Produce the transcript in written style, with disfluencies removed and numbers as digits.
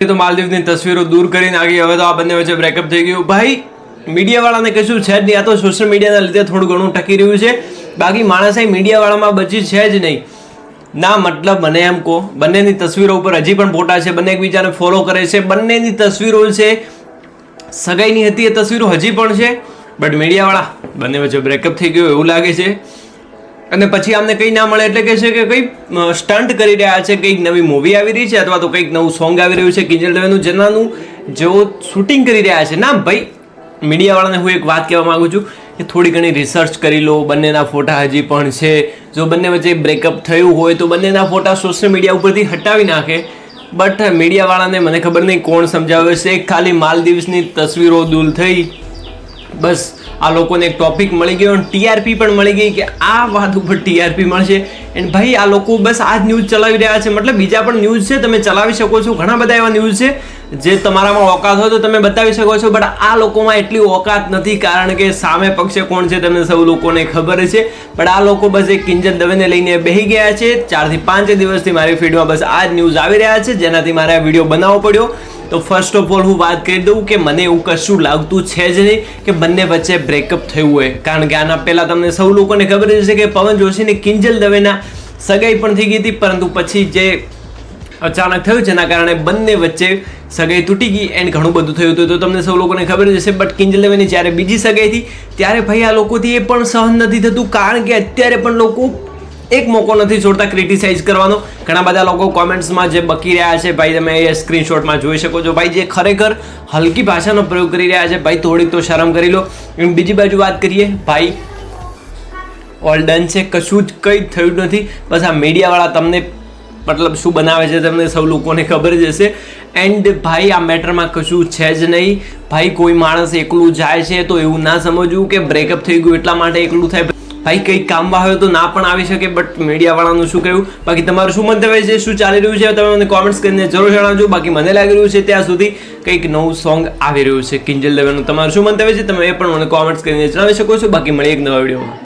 તો માલદીવની તસવીરો દૂર કરીને આગળ હવે તો આ બંને વચ્ચે બ્રેકઅપ થઈ ગયું. ભાઈ મીડિયાવાળાને કશું છે જ નહીં, આ તો સોશિયલ મીડિયાના લીધે થોડું ઘણું ટકી રહ્યું છે. બાકી માણસ અહીં મીડિયાવાળામાં બચી છે જ નહીં. ના મતલબ મને એમ કહો, બંનેની તસવીરો ઉપર હજી પણ ફોટા છે, બંને એકબીજાને ફોલો કરે છે, બંનેની તસવીરો છે, સગાઈની હતી એ તસવીરો હજી પણ છે. બટ મીડિયાવાળા બંને વચ્ચે બ્રેકઅપ થઈ ગયું એવું લાગે છે. અને પછી આમને કંઈ ના મળે એટલે કહે છે કે કંઈ સ્ટન્ટ કરી રહ્યા છે, કંઈક નવી મૂવી આવી રહી છે અથવા તો કંઈક નવું સોંગ આવી રહ્યું છે કિંજલ દવેનું, જેનાનું જેઓ શૂટિંગ કરી રહ્યા છે. ના ભાઈ, મીડિયાવાળાને હું એક વાત કહેવા માગું છું કે થોડી ઘણી રિસર્ચ કરી લો. બંનેના ફોટા હજી પણ છે. જો બંને વચ્ચે બ્રેકઅપ થયું હોય તો બંનેના ફોટા સોશિયલ મીડિયા ઉપરથી હટાવી નાખે. બટ મીડિયાવાળાને મને ખબર નહીં કોણ સમજાવે છે. ખાલી માલદીવ્સની તસવીરો દૂર થઈ, બસ આ લોકોને એક ટોપિક મળી ગયો અને ટીઆરપી પણ મળી ગઈ કે આ વાત ઉપર ટીઆરપી મળશે. એન્ડ ભાઈ આ લોકો બસ આ જ ન્યૂઝ ચલાવી રહ્યા છે. મતલબ બીજા પણ ન્યૂઝ છે, તમે ચલાવી શકો છો, ઘણા બધા એવા ન્યૂઝ છે જે તમારામાં ઓકાત હોય તો તમે બતાવી શકો છો. બટ આ લોકોમાં એટલી ઓકાત નથી, કારણ કે સામે પક્ષે કોણ છે તમને સૌ લોકોને ખબર છે. પણ આ લોકો બસ એક કિંજલ દવેને લઈને બેસી ગયા છે. 4 થી 5 દિવસથી મારી ફીડમાં બસ આ જ ન્યૂઝ આવી રહ્યા છે, જેનાથી મારે આ વિડીયો બનાવવો પડ્યો. તો ફર્સ્ટ ઓફ ઓલ હું વાત કરી દઉં કે મને એવું કશું લાગતું છે જ નહીં કે બંને વચ્ચે બ્રેકઅપ થયું હોય. કારણ કે આના પહેલાં તમને સૌ લોકોને ખબર જ છે કે પવન જોશીને કિંજલ દવેના સગાઈ પણ થઈ ગઈ હતી, પરંતુ પછી જે અચાનક થયું જેના કારણે બંને વચ્ચે સગાઈ તૂટી ગઈ એન્ડ ઘણું બધું થયું હતું. તો તમને સૌ લોકોને ખબર જ હશે. બટ કિંજલ દવેની જ્યારે બીજી સગાઈ હતી ત્યારે ભાઈ આ લોકોથી એ પણ સહન નથી થતું, કારણ કે અત્યારે પણ લોકો એક મોકો નથી છોડતા ક્રિટિસાઇઝ કરવાનો. ઘણા બધા લોકો કોમેન્ટ્સમાં જે બકી રહ્યા છે ભાઈ, તમે એ સ્ક્રીનશોટમાં જોઈ શકો છો. ભાઈ જે ખરેખર હલકી ભાષાનો પ્રયોગ કરી રહ્યા છે, ભાઈ થોડીક તો શરમ કરી લો. બીજી બાજુ વાત કરીએ, ભાઈ ઓલ ડન છે, કશું જ કંઈ થયું નથી. બસ આ મીડિયાવાળા તમને મતલબ શું બનાવે છે તમને સૌ લોકોને ખબર જ હશે. એન્ડ ભાઈ આ મેટરમાં કશું છે જ નહીં. ભાઈ કોઈ માણસ એકલું જાય છે તો એવું ના સમજવું કે બ્રેકઅપ થઈ ગયું એટલા માટે એકલું થાય. ભાઈ કંઈક કામમાં હોય તો ના પણ આવી શકે. બટ મીડિયાવાળાનું શું કહેવું? બાકી તમારું શું મંતવ્ય છે, શું ચાલી રહ્યું છે, તમે મને કોમેન્ટ્સ કરીને જરૂર જણાવજો. બાકી મને લાગી રહ્યું છે ત્યાં સુધી કંઈક નવું સોંગ આવી રહ્યું છે કિંજલ દવેનું. તમારું શું મંતવ્ય છે તમે એ પણ મને કોમેન્ટ્સ કરીને જણાવી શકો છો. બાકી મળીએ એક નવા વિડીયોમાં.